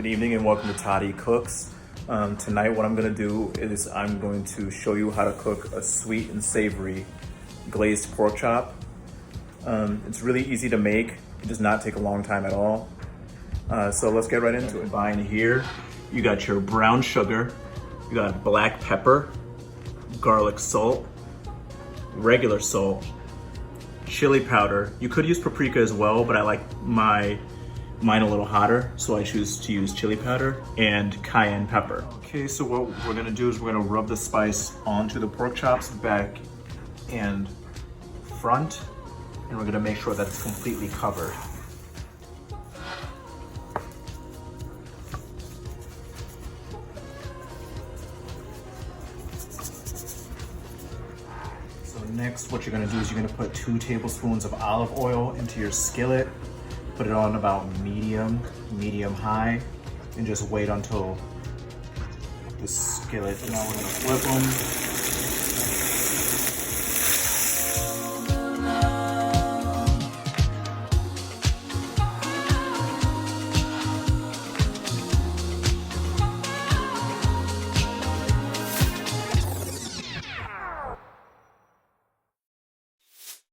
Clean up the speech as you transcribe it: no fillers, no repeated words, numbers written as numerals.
Good evening and welcome to Toddecooks. Tonight what I'm going to do is I'm going to show you how to cook a sweet and savory glazed pork chop. It's really easy to make. It does not take a long time at all. So let's get right into it. Combine here, you got your brown sugar, you got black pepper, garlic salt, regular salt, chili powder. You could use paprika as well, but I like mine a little hotter, so I choose to use chili powder and cayenne pepper. Okay, so what we're gonna do is we're gonna rub the spice onto the pork chops, back and front, and we're gonna make sure that it's completely covered. So next, what you're gonna do is you're gonna put 2 tablespoons of olive oil into your skillet. Put it on about medium high, and just wait until the skillet. Now we're gonna flip them.